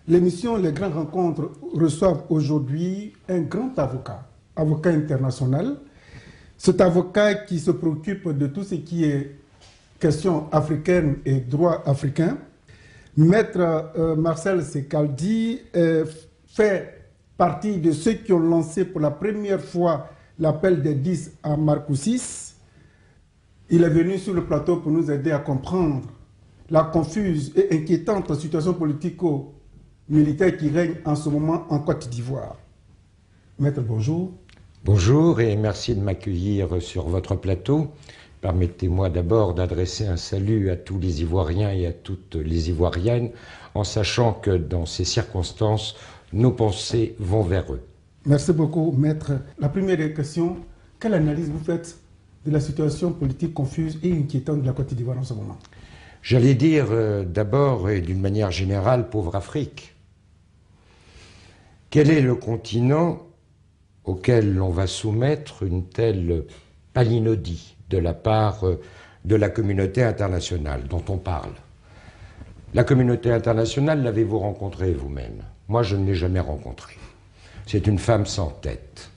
L'émission Les Grandes Rencontres reçoit aujourd'hui un grand avocat, avocat international. Cet avocat qui se préoccupe de tout ce qui est question africaine et droit africain. Maître Marcel Sekaldi fait partie de ceux qui ont lancé pour la première fois l'appel des 10 à Marcoussis. Il est venu sur le plateau pour nous aider à comprendre la confuse et inquiétante situation politico-militaire qui règne en ce moment en Côte d'Ivoire. Maître, bonjour. Bonjour et merci de m'accueillir sur votre plateau. Permettez-moi d'abord d'adresser un salut à tous les Ivoiriens et à toutes les Ivoiriennes, en sachant que dans ces circonstances, nos pensées vont vers eux. Merci beaucoup, Maître. La première question, quelle analyse vous faites de la situation politique confuse et inquiétante de la Côte d'Ivoire en ce moment? J'allais dire d'abord et d'une manière générale, pauvre Afrique. Quel est le continent auquel l'on va soumettre une telle palinodie de la part de la communauté internationale dont on parle? La communauté internationale, l'avez-vous rencontrée vous-même? Moi, je ne l'ai jamais rencontrée. C'est une femme sans tête.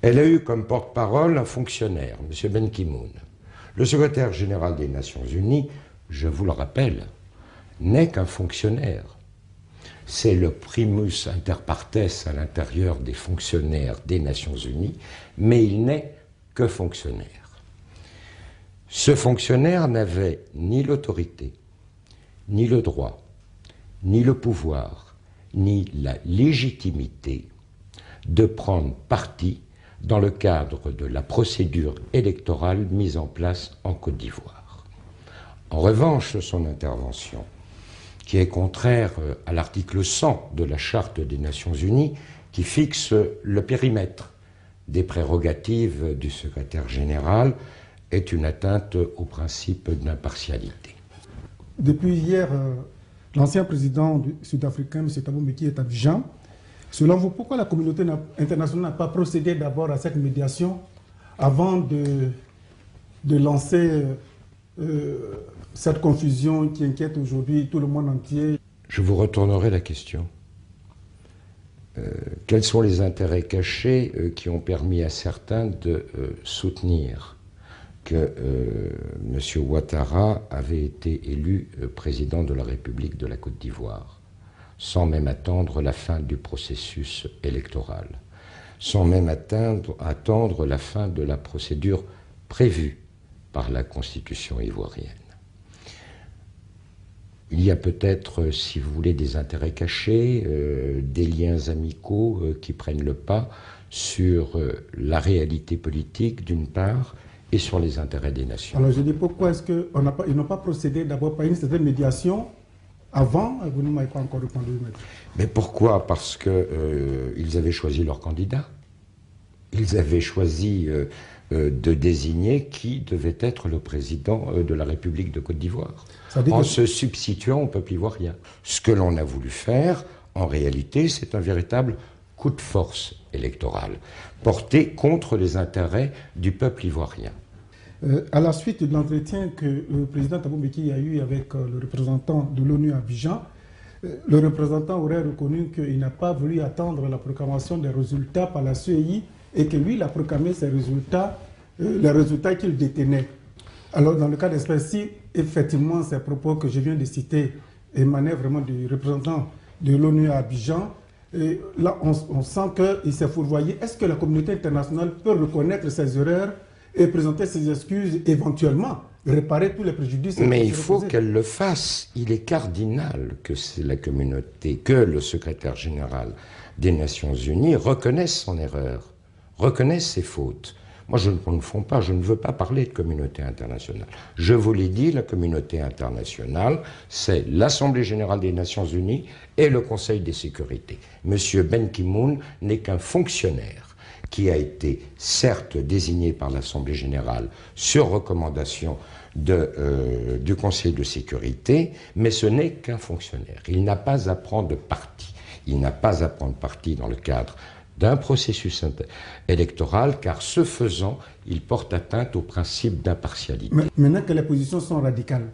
Elle a eu comme porte-parole un fonctionnaire, M. Ban Ki-moon. Le secrétaire général des Nations Unies, je vous le rappelle, n'est qu'un fonctionnaire. C'est le primus inter partes à l'intérieur des fonctionnaires des Nations Unies, mais il n'est que fonctionnaire. Ce fonctionnaire n'avait ni l'autorité, ni le droit, ni le pouvoir, ni la légitimité de prendre parti dans le cadre de la procédure électorale mise en place en Côte d'Ivoire. En revanche, son intervention, qui est contraire à l'article 100 de la Charte des Nations Unies, qui fixe le périmètre des prérogatives du secrétaire général, est une atteinte au principe d'impartialité. Depuis hier, l'ancien président sud-africain, M. Thabo Mbeki, est à Abidjan. Selon vous, pourquoi la communauté internationale n'a pas procédé d'abord à cette médiation avant de lancer cette confusion qui inquiète aujourd'hui tout le monde entier? Je vous retournerai la question. Quels sont les intérêts cachés qui ont permis à certains de soutenir que M. Ouattara avait été élu président de la République de la Côte d'Ivoire, sans même attendre la fin du processus électoral, sans même attendre la fin de la procédure prévue par la Constitution ivoirienne? Il y a peut-être, si vous voulez, des intérêts cachés, des liens amicaux qui prennent le pas sur la réalité politique, d'une part, et sur les intérêts des nations. Alors je dis, pourquoi est-ce qu'ils n'ont pas procédé d'abord par une certaine médiation avant? Vous ne m'avez pas encore répondu, maître. Mais pourquoi? Parce qu'ils avaient choisi leur candidat. Ils avaient choisi de désigner qui devait être le président de la République de Côte d'Ivoire, en se substituant au peuple ivoirien. Ce que l'on a voulu faire, en réalité, c'est un véritable coup de force électoral, porté contre les intérêts du peuple ivoirien. À la suite de l'entretien que le président Thabo Mbeki a eu avec le représentant de l'ONU à Abidjan, le représentant aurait reconnu qu'il n'a pas voulu attendre la proclamation des résultats par la CEI et que lui, il a proclamé ces résultats, les résultats qu'il détenait. Alors, dans le cas d'espèce, si effectivement ces propos que je viens de citer émanaient vraiment du représentant de l'ONU à Abidjan, et là, on sent qu'il s'est fourvoyé. Est-ce que la communauté internationale peut reconnaître ses erreurs et présenter ses excuses, éventuellement réparer tous les préjudices? Mais il faut qu'elle le fasse. Il est cardinal que c'est la communauté, que le secrétaire général des Nations Unies reconnaisse son erreur, reconnaisse ses fautes. Moi, je ne confonds pas, je ne veux pas parler de communauté internationale. Je vous l'ai dit, la communauté internationale, c'est l'Assemblée générale des Nations Unies et le Conseil de sécurité. Monsieur Ban Ki-moon n'est qu'un fonctionnaire qui a été certes désigné par l'Assemblée générale sur recommandation du Conseil de sécurité, mais ce n'est qu'un fonctionnaire. Il n'a pas à prendre parti. Il n'a pas à prendre parti dans le cadre d'un processus électoral, car ce faisant, il porte atteinte au principe d'impartialité. Maintenant que les positions sont radicales,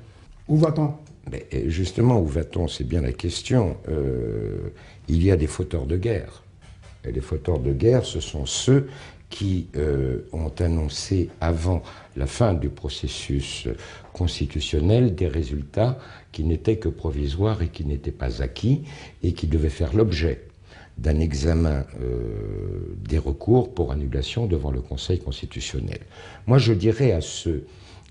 où va-t-on? Mais justement, où va-t-on? C'est bien la question. Il y a des fauteurs de guerre. Et les fauteurs de guerre, ce sont ceux qui ont annoncé avant la fin du processus constitutionnel des résultats qui n'étaient que provisoires et qui n'étaient pas acquis et qui devaient faire l'objet d'un examen des recours pour annulation devant le Conseil constitutionnel. Moi, je dirais à ceux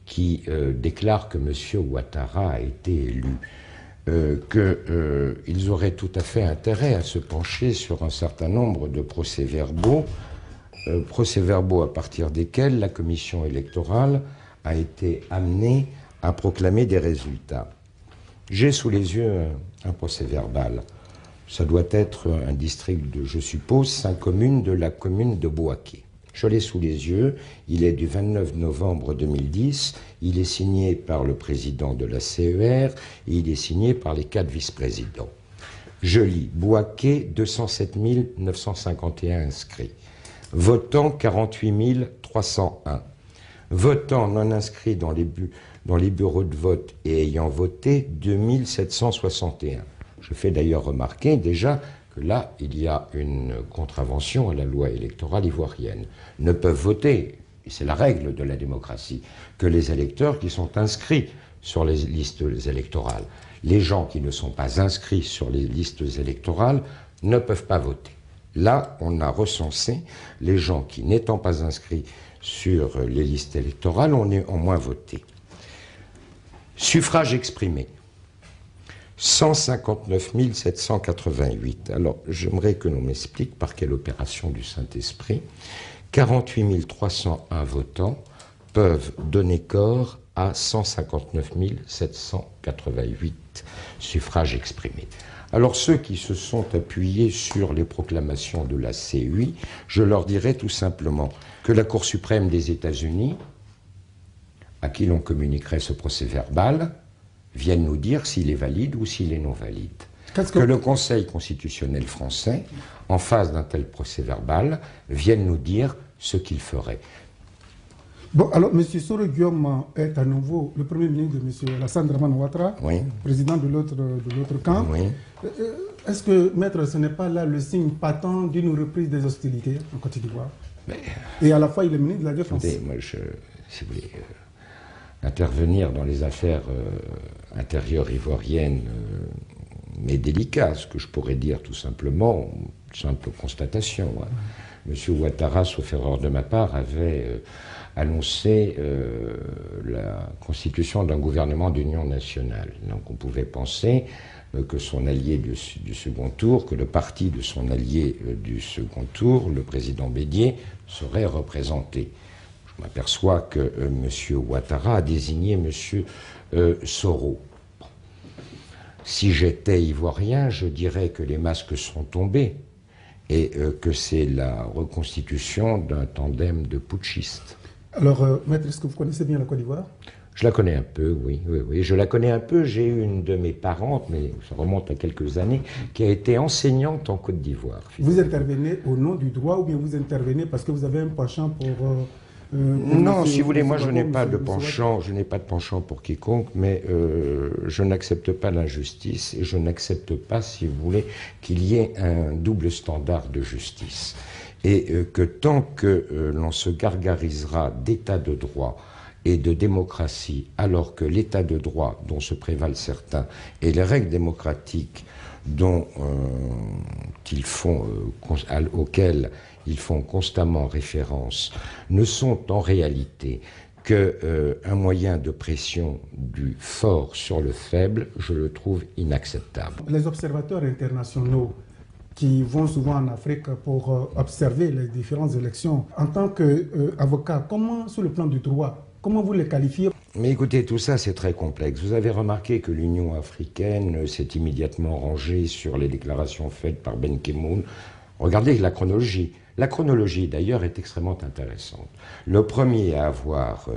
qui déclarent que M. Ouattara a été élu qu'ils auraient tout à fait intérêt à se pencher sur un certain nombre de procès-verbaux à partir desquels la commission électorale a été amenée à proclamer des résultats. J'ai sous les yeux un procès-verbal. Ça doit être un district de, je suppose, 5 communes de la commune de Bouaké. Je l'ai sous les yeux, il est du 29 novembre 2010, il est signé par le président de la CER et il est signé par les 4 vice-présidents. Je lis, Bouaké, 207 951 inscrits. Votants, 48 301. Votants non inscrits dans les bureaux de vote et ayant voté, 2761. Je fais d'ailleurs remarquer déjà que là, il y a une contravention à la loi électorale ivoirienne. Ne peuvent voter, et c'est la règle de la démocratie, que les électeurs qui sont inscrits sur les listes électorales. Les gens qui ne sont pas inscrits sur les listes électorales ne peuvent pas voter. Là, on a recensé les gens qui, n'étant pas inscrits sur les listes électorales, ont moins voté. Suffrage exprimé. 159 788. Alors, j'aimerais que l'on m'explique par quelle opération du Saint-Esprit 48 301 votants peuvent donner corps à 159 788 suffrages exprimés. Alors, ceux qui se sont appuyés sur les proclamations de la CUI, je leur dirais tout simplement que la Cour suprême des États-Unis, à qui l'on communiquerait ce procès-verbal, viennent nous dire s'il est valide ou s'il est non valide. Que le Conseil constitutionnel français, en face d'un tel procès-verbal, vienne nous dire ce qu'il ferait. Bon, alors, M. Soro Guillaume est à nouveau le Premier ministre de M. Alassane Dramane Ouattara, oui, président de l'autre camp. Oui. Est-ce que, maître, ce n'est pas là le signe patent d'une reprise des hostilités en Côte d'Ivoire? Et à la fois, il est ministre de la Défense. Écoutez, moi, si vous voulez, intervenir dans les affaires intérieures ivoiriennes, mais délicates, ce que je pourrais dire tout simplement, simple constatation. Hein. M. Ouattara, sauf erreur de ma part, avait annoncé la constitution d'un gouvernement d'union nationale. Donc on pouvait penser que son allié du second tour, que le parti de son allié du second tour, le président Bédié, serait représenté. Je m'aperçois que M. Ouattara a désigné M. Soro. Bon. Si j'étais ivoirien, je dirais que les masques sont tombés et que c'est la reconstitution d'un tandem de putschistes. Alors, maître, est-ce que vous connaissez bien la Côte d'Ivoire? Je la connais un peu, oui. Je la connais un peu. J'ai eu une de mes parentes, mais ça remonte à quelques années, qui a été enseignante en Côte d'Ivoire. Vous intervenez au nom du droit ou bien vous intervenez parce que vous avez un penchant pour... non, si vous voulez, moi je n'ai pas de penchant pour quiconque, mais je n'accepte pas l'injustice et je n'accepte pas, si vous voulez, qu'il y ait un double standard de justice. Et que tant que l'on se gargarisera d'état de droit et de démocratie, alors que l'état de droit dont se prévalent certains et les règles démocratiques auxquelles ils font constamment référence, ne sont en réalité qu'un moyen de pression du fort sur le faible, je le trouve inacceptable. Les observateurs internationaux qui vont souvent en Afrique pour observer les différentes élections, en tant qu'avocat, comment, sur le plan du droit, comment vous les qualifiez? Mais écoutez, tout ça c'est très complexe. Vous avez remarqué que l'Union africaine s'est immédiatement rangée sur les déclarations faites par Ben Ki-moon. Regardez la chronologie. La chronologie, d'ailleurs, est extrêmement intéressante. Le premier à avoir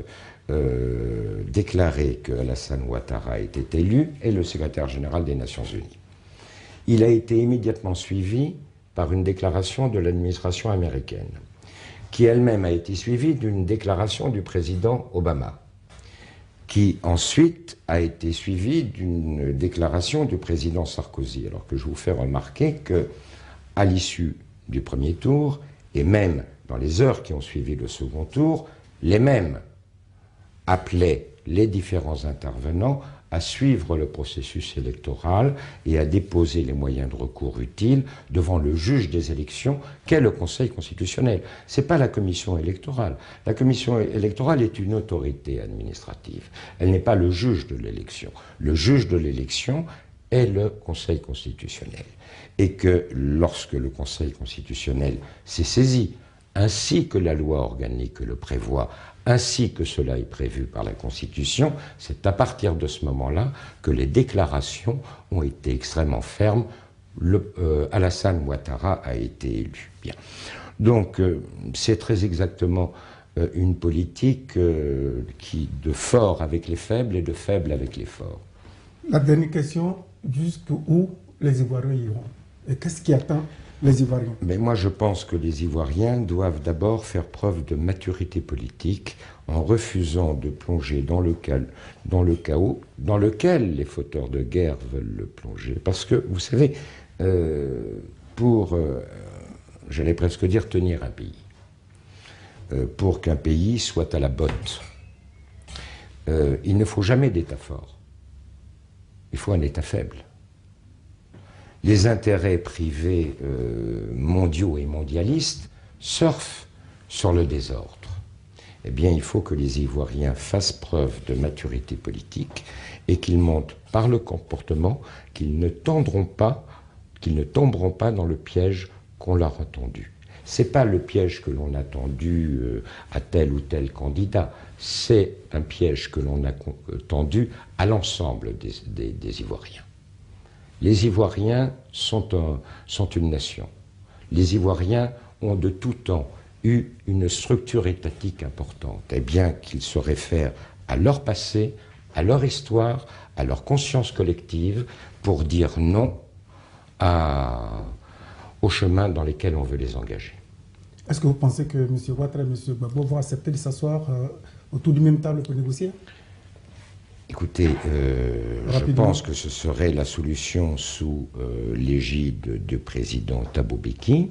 déclaré que Alassane Ouattara était élu est le secrétaire général des Nations Unies. Il a été immédiatement suivi par une déclaration de l'administration américaine, qui elle-même a été suivie d'une déclaration du président Obama. qui ensuite a été suivi d'une déclaration du président Sarkozy. Alors que je vous fais remarquer qu'à l'issue du premier tour, et même dans les heures qui ont suivi le second tour, les mêmes appelaient les différents intervenants à suivre le processus électoral et à déposer les moyens de recours utiles devant le juge des élections qu'est le Conseil constitutionnel. Ce n'est pas la commission électorale. La commission électorale est une autorité administrative. Elle n'est pas le juge de l'élection. Le juge de l'élection est le Conseil constitutionnel. Et que lorsque le Conseil constitutionnel s'est saisi, ainsi que la loi organique le prévoit, ainsi que cela est prévu par la Constitution, c'est à partir de ce moment-là que les déclarations ont été extrêmement fermes. Alassane Ouattara a été élu. Bien. Donc, c'est très exactement une politique de fort avec les faibles et de faibles avec les forts. La dernière question, jusqu'où les Ivoiriens iront? Et qu'est-ce qui attend les Ivoiriens? Mais moi, je pense que les Ivoiriens doivent d'abord faire preuve de maturité politique en refusant de plonger dans le chaos dans lequel les fauteurs de guerre veulent le plonger. Parce que, vous savez, j'allais presque dire tenir un pays, pour qu'un pays soit à la botte, il ne faut jamais d'État fort. Il faut un État faible. Les intérêts privés mondiaux et mondialistes surfent sur le désordre. Eh bien, il faut que les Ivoiriens fassent preuve de maturité politique et qu'ils montrent par le comportement qu'ils ne tomberont pas dans le piège qu'on leur a tendu. Ce n'est pas le piège que l'on a tendu à tel ou tel candidat, c'est un piège que l'on a tendu à l'ensemble des Ivoiriens. Les Ivoiriens sont une nation. Les Ivoiriens ont de tout temps eu une structure étatique importante, et bien qu'ils se réfèrent à leur passé, à leur histoire, à leur conscience collective, pour dire non aux chemins dans lesquels on veut les engager. Est-ce que vous pensez que M. Ouattara et M. Gbagbo vont accepter de s'asseoir autour du même table pour négocier? Écoutez, je pense que ce serait la solution sous l'égide du président Thabo Mbeki,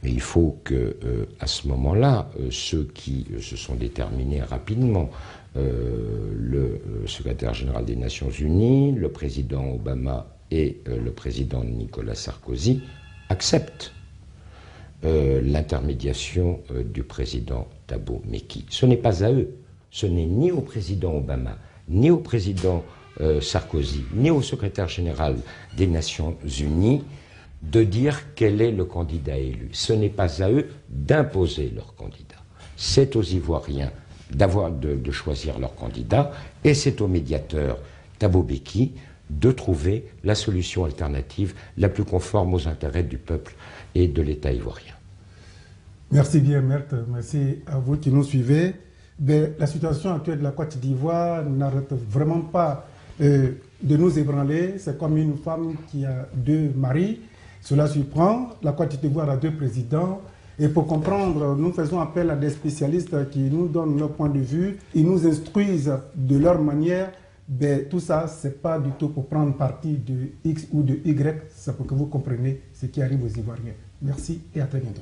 mais il faut que, à ce moment-là, ceux qui se sont déterminés rapidement, le secrétaire général des Nations Unies, le président Obama et le président Nicolas Sarkozy, acceptent l'intermédiation du président Thabo Mbeki. Ce n'est pas à eux, ce n'est ni au président Obama, ni au président Sarkozy, ni au secrétaire général des Nations Unies de dire quel est le candidat élu. Ce n'est pas à eux d'imposer leur candidat. C'est aux Ivoiriens de choisir leur candidat et c'est au médiateur Thabo Mbeki de trouver la solution alternative la plus conforme aux intérêts du peuple et de l'État ivoirien. Merci bien, Maître. Merci à vous qui nous suivez. La situation actuelle de la Côte d'Ivoire n'arrête vraiment pas de nous ébranler. C'est comme une femme qui a deux maris. Cela surprend. La Côte d'Ivoire a deux présidents. Et pour comprendre, nous faisons appel à des spécialistes qui nous donnent leur point de vue. Ils nous instruisent de leur manière. Tout ça, ce n'est pas du tout pour prendre parti de X ou de Y. C'est pour que vous compreniez ce qui arrive aux Ivoiriens. Merci et à très bientôt.